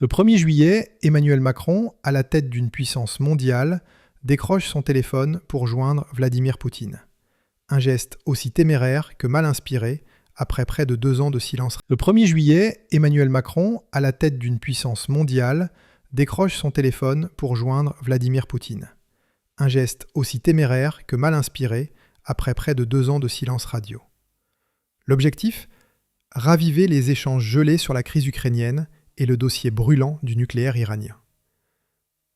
Le 1er juillet, Emmanuel Macron, à la tête d'une puissance mondiale, décroche son téléphone pour joindre Vladimir Poutine. Un geste aussi téméraire que mal inspiré après près de 2 ans de silence. Le 1er juillet, Emmanuel Macron, à la tête d'une puissance mondiale, décroche son téléphone pour joindre Vladimir Poutine. Un geste aussi téméraire que mal inspiré après près de 2 ans de silence radio. L'objectif ? Raviver les échanges gelés sur la crise ukrainienne et le dossier brûlant du nucléaire iranien.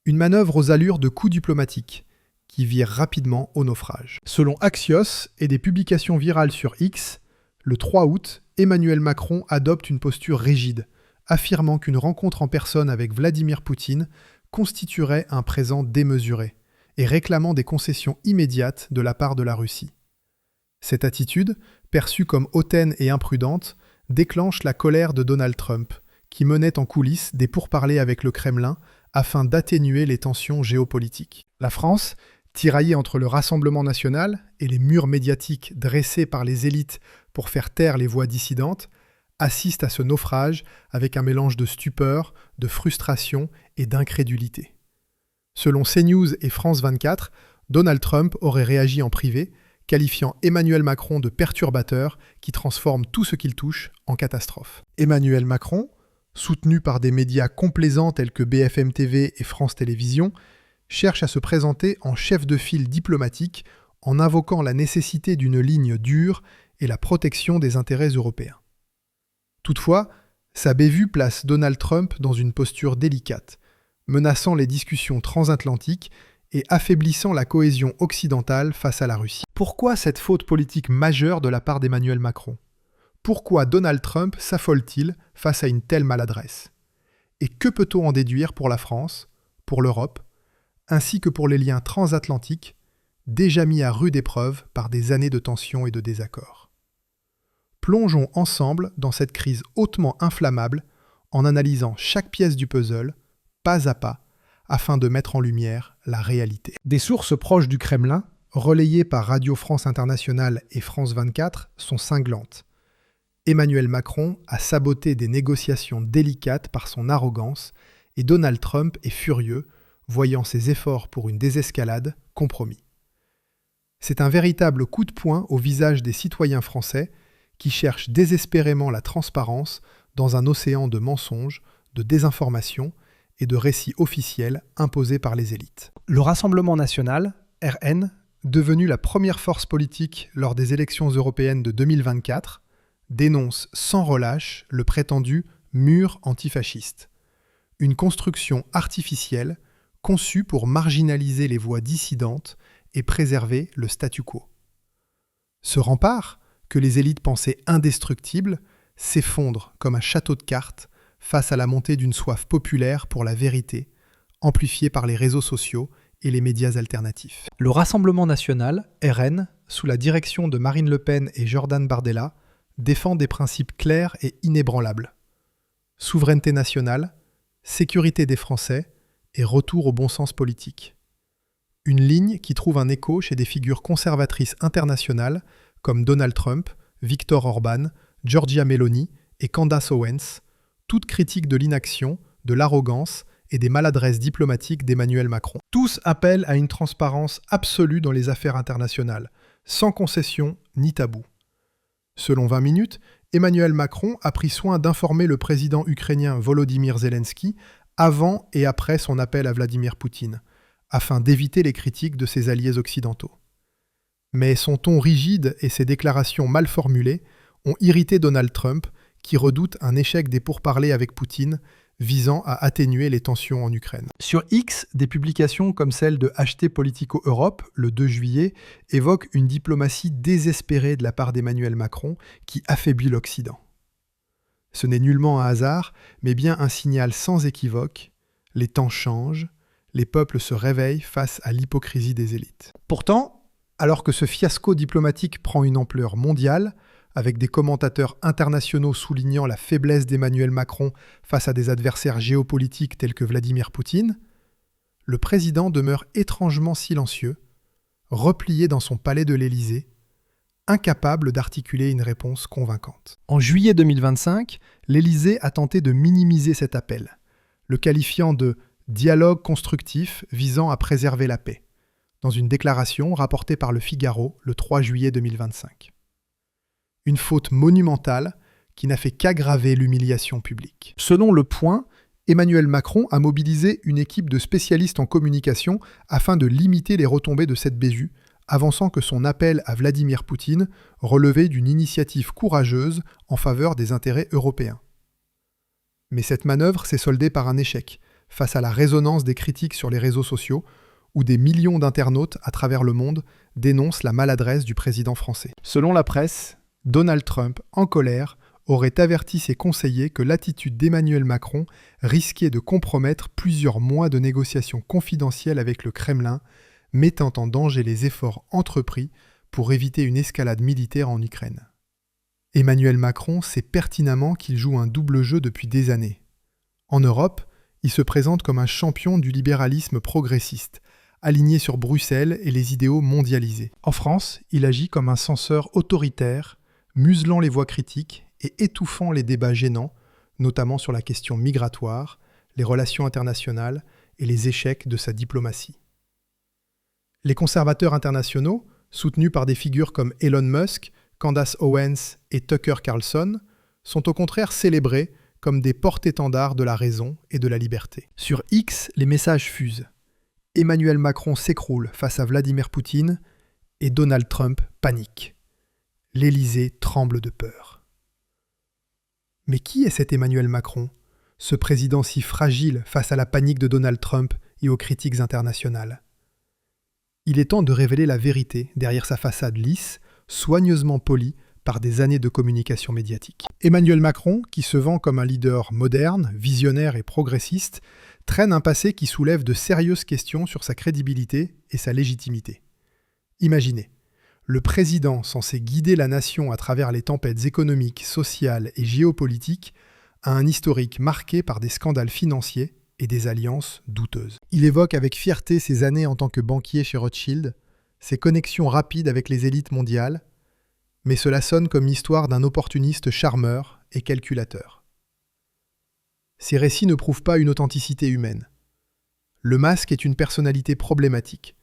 Une manœuvre aux allures de coup diplomatique, qui vire rapidement au naufrage. Selon Axios et des publications virales sur X, le 3 août, Emmanuel Macron adopte une posture rigide, affirmant qu'une rencontre en personne avec Vladimir Poutine constituerait un présent démesuré et réclamant des concessions immédiates de la part de la Russie. Cette attitude, perçue comme hautaine et imprudente, déclenche la colère de Donald Trump, qui menait en coulisses des pourparlers avec le Kremlin afin d'atténuer les tensions géopolitiques. La France, tiraillée entre le Rassemblement national et les murs médiatiques dressés par les élites pour faire taire les voix dissidentes, assiste à ce naufrage avec un mélange de stupeur, de frustration et d'incrédulité. Selon CNews et France 24, Donald Trump aurait réagi en privé, qualifiant Emmanuel Macron de perturbateur qui transforme tout ce qu'il touche en catastrophe. Emmanuel Macron, soutenu par des médias complaisants tels que BFM TV et France Télévisions, cherche à se présenter en chef de file diplomatique en invoquant la nécessité d'une ligne dure et la protection des intérêts européens. Toutefois, sa bévue place Donald Trump dans une posture délicate, menaçant les discussions transatlantiques et affaiblissant la cohésion occidentale face à la Russie. Pourquoi cette faute politique majeure de la part d'Emmanuel Macron ? Pourquoi Donald Trump s'affole-t-il face à une telle maladresse ? Et que peut-on en déduire pour la France, pour l'Europe, ainsi que pour les liens transatlantiques, déjà mis à rude épreuve par des années de tensions et de désaccords ? Plongeons ensemble dans cette crise hautement inflammable en analysant chaque pièce du puzzle, pas à pas, afin de mettre en lumière la réalité. Des sources proches du Kremlin, relayées par Radio France Internationale et France 24, sont cinglantes. Emmanuel Macron a saboté des négociations délicates par son arrogance et Donald Trump est furieux, voyant ses efforts pour une désescalade compromis. C'est un véritable coup de poing au visage des citoyens français qui cherchent désespérément la transparence dans un océan de mensonges, de désinformation et de récits officiels imposés par les élites. Le Rassemblement national, RN, devenu la première force politique lors des élections européennes de 2024, dénonce sans relâche le prétendu mur antifasciste, une construction artificielle conçue pour marginaliser les voix dissidentes et préserver le statu quo. Ce rempart, que les élites pensaient indestructible, s'effondre comme un château de cartes face à la montée d'une soif populaire pour la vérité, amplifiée par les réseaux sociaux et les médias alternatifs. Le Rassemblement national, RN, sous la direction de Marine Le Pen et Jordan Bardella, défend des principes clairs et inébranlables. Souveraineté nationale, sécurité des Français et retour au bon sens politique. Une ligne qui trouve un écho chez des figures conservatrices internationales comme Donald Trump, Viktor Orban, Giorgia Meloni et Candace Owens, toutes critiques de l'inaction, de l'arrogance et des maladresses diplomatiques d'Emmanuel Macron. Tous appellent à une transparence absolue dans les affaires internationales, sans concession ni tabou. Selon 20 minutes, Emmanuel Macron a pris soin d'informer le président ukrainien Volodymyr Zelensky avant et après son appel à Vladimir Poutine, afin d'éviter les critiques de ses alliés occidentaux. Mais son ton rigide et ses déclarations mal formulées ont irrité Donald Trump, qui redoute un échec des pourparlers avec Poutine, visant à atténuer les tensions en Ukraine. Sur X, des publications comme celle de HT Politico Europe, le 2 juillet, évoquent une diplomatie désespérée de la part d'Emmanuel Macron qui affaiblit l'Occident. Ce n'est nullement un hasard, mais bien un signal sans équivoque. Les temps changent, les peuples se réveillent face à l'hypocrisie des élites. Pourtant, alors que ce fiasco diplomatique prend une ampleur mondiale, avec des commentateurs internationaux soulignant la faiblesse d'Emmanuel Macron face à des adversaires géopolitiques tels que Vladimir Poutine, le président demeure étrangement silencieux, replié dans son palais de l'Élysée, incapable d'articuler une réponse convaincante. En juillet 2025, l'Élysée a tenté de minimiser cet appel. le qualifiant de « dialogue constructif visant à préserver la paix », dans une déclaration rapportée par Le Figaro le 3 juillet 2025. Une faute monumentale qui n'a fait qu'aggraver l'humiliation publique. Selon Le Point, Emmanuel Macron a mobilisé une équipe de spécialistes en communication afin de limiter les retombées de cette bévue, avançant que son appel à Vladimir Poutine relevait d'une initiative courageuse en faveur des intérêts européens. Mais cette manœuvre s'est soldée par un échec, face à la résonance des critiques sur les réseaux sociaux, où des millions d'internautes à travers le monde dénoncent la maladresse du président français. Selon la presse, Donald Trump, en colère, aurait averti ses conseillers que l'attitude d'Emmanuel Macron risquait de compromettre plusieurs mois de négociations confidentielles avec le Kremlin, mettant en danger les efforts entrepris pour éviter une escalade militaire en Ukraine. Emmanuel Macron sait pertinemment qu'il joue un double jeu depuis des années. En Europe, il se présente comme un champion du libéralisme progressiste, aligné sur Bruxelles et les idéaux mondialisés. En France, il agit comme un censeur autoritaire, muselant les voix critiques et étouffant les débats gênants, notamment sur la question migratoire, les relations internationales et les échecs de sa diplomatie. Les conservateurs internationaux, soutenus par des figures comme Elon Musk, Candace Owens et Tucker Carlson, sont au contraire célébrés comme des porte-étendards de la raison et de la liberté. Sur X, les messages fusent. Emmanuel Macron s'écroule face à Vladimir Poutine et Donald Trump panique. L'Élysée tremble de peur. Mais qui est cet Emmanuel Macron, ce président si fragile face à la panique de Donald Trump et aux critiques internationales ? Il est temps de révéler la vérité derrière sa façade lisse, soigneusement polie par des années de communication médiatique. Emmanuel Macron, qui se vend comme un leader moderne, visionnaire et progressiste, traîne un passé qui soulève de sérieuses questions sur sa crédibilité et sa légitimité. Imaginez, le président censé guider la nation à travers les tempêtes économiques, sociales et géopolitiques a un historique marqué par des scandales financiers et des alliances douteuses. Il évoque avec fierté ses années en tant que banquier chez Rothschild, ses connexions rapides avec les élites mondiales, mais cela sonne comme l'histoire d'un opportuniste charmeur et calculateur. Ces récits ne prouvent pas une authenticité humaine. Le masque est une personnalité problématique,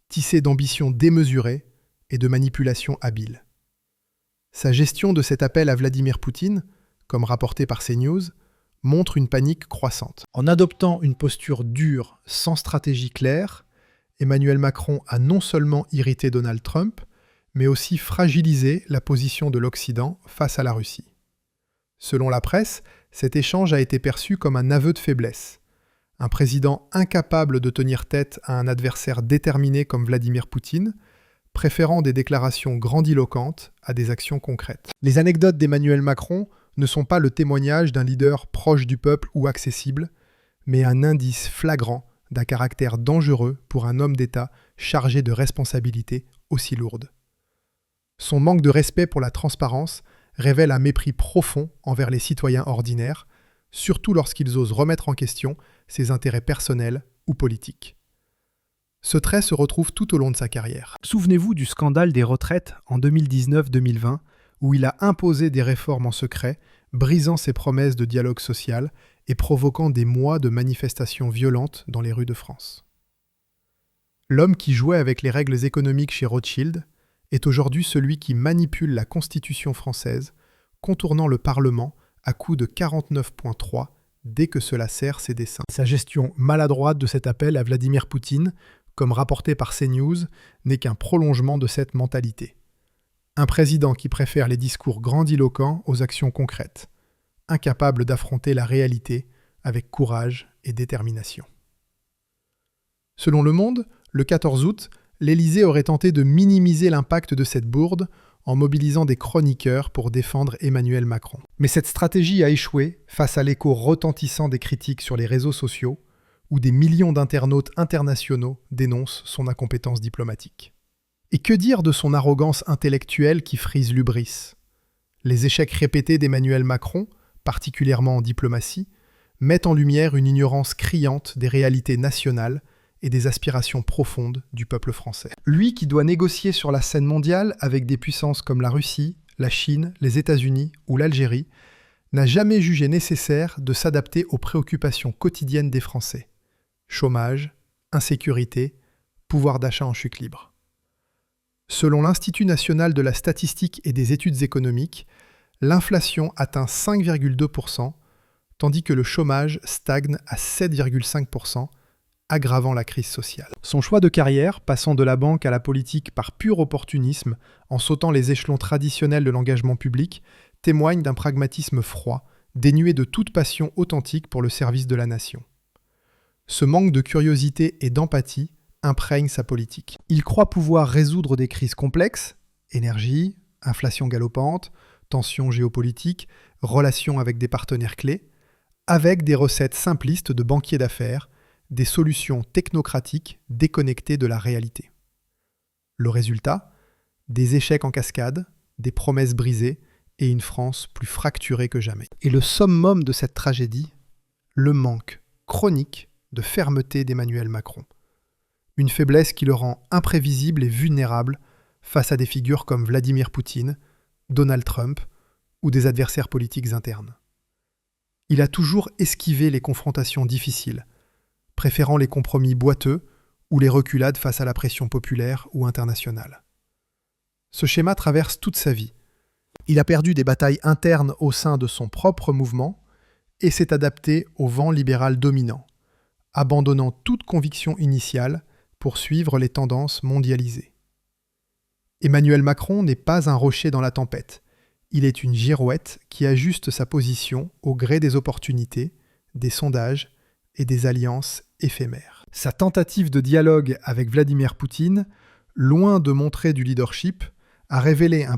tissée d'ambitions démesurées et de manipulations habiles. Sa gestion de cet appel à Vladimir Poutine, comme rapporté par CNews, montre une panique croissante. En adoptant une posture dure, sans stratégie claire, Emmanuel Macron a non seulement irrité Donald Trump, mais aussi fragilisé la position de l'Occident face à la Russie. Selon la presse, cet échange a été perçu comme un aveu de faiblesse. Un président incapable de tenir tête à un adversaire déterminé comme Vladimir Poutine, préférant des déclarations grandiloquentes à des actions concrètes. Les anecdotes d'Emmanuel Macron ne sont pas le témoignage d'un leader proche du peuple ou accessible, mais un indice flagrant d'un caractère dangereux pour un homme d'État chargé de responsabilités aussi lourdes. Son manque de respect pour la transparence révèle un mépris profond envers les citoyens ordinaires, surtout lorsqu'ils osent remettre en question ses intérêts personnels ou politiques. Ce trait se retrouve tout au long de sa carrière. Souvenez-vous du scandale des retraites en 2019-2020, où il a imposé des réformes en secret, brisant ses promesses de dialogue social et provoquant des mois de manifestations violentes dans les rues de France. L'homme qui jouait avec les règles économiques chez Rothschild est aujourd'hui celui qui manipule la Constitution française, contournant le Parlement à coups de 49.3 dès que cela sert ses desseins. Sa gestion maladroite de cet appel à Vladimir Poutine, comme rapporté par CNews, n'est qu'un prolongement de cette mentalité. Un président qui préfère les discours grandiloquents aux actions concrètes, incapable d'affronter la réalité avec courage et détermination. Selon Le Monde, le 14 août, l'Élysée aurait tenté de minimiser l'impact de cette bourde en mobilisant des chroniqueurs pour défendre Emmanuel Macron. Mais cette stratégie a échoué face à l'écho retentissant des critiques sur les réseaux sociaux, où des millions d'internautes internationaux dénoncent son incompétence diplomatique. Et que dire de son arrogance intellectuelle qui frise l'hubris ? Les échecs répétés d'Emmanuel Macron, particulièrement en diplomatie, mettent en lumière une ignorance criante des réalités nationales et des aspirations profondes du peuple français. Lui qui doit négocier sur la scène mondiale avec des puissances comme la Russie, la Chine, les États-Unis ou l'Algérie, n'a jamais jugé nécessaire de s'adapter aux préoccupations quotidiennes des Français. Chômage, insécurité, pouvoir d'achat en chute libre. Selon l'Institut national de la statistique et des études économiques, l'inflation atteint 5,2%, tandis que le chômage stagne à 7,5%, aggravant la crise sociale. Son choix de carrière, passant de la banque à la politique par pur opportunisme, en sautant les échelons traditionnels de l'engagement public, témoigne d'un pragmatisme froid, dénué de toute passion authentique pour le service de la nation. Ce manque de curiosité et d'empathie imprègne sa politique. Il croit pouvoir résoudre des crises complexes, énergie, inflation galopante, tensions géopolitiques, relations avec des partenaires clés, avec des recettes simplistes de banquiers d'affaires, des solutions technocratiques déconnectées de la réalité. Le résultat ? Des échecs en cascade, des promesses brisées et une France plus fracturée que jamais. Et le summum de cette tragédie ? Le manque chronique de fermeté d'Emmanuel Macron. Une faiblesse qui le rend imprévisible et vulnérable face à des figures comme Vladimir Poutine, Donald Trump ou des adversaires politiques internes. Il a toujours esquivé les confrontations difficiles, préférant les compromis boiteux ou les reculades face à la pression populaire ou internationale. Ce schéma traverse toute sa vie. Il a perdu des batailles internes au sein de son propre mouvement et s'est adapté au vent libéral dominant, abandonnant toute conviction initiale pour suivre les tendances mondialisées. Emmanuel Macron n'est pas un rocher dans la tempête. Il est une girouette qui ajuste sa position au gré des opportunités, des sondages et des alliances éphémères. Sa tentative de dialogue avec Vladimir Poutine, loin de montrer du leadership, a révélé un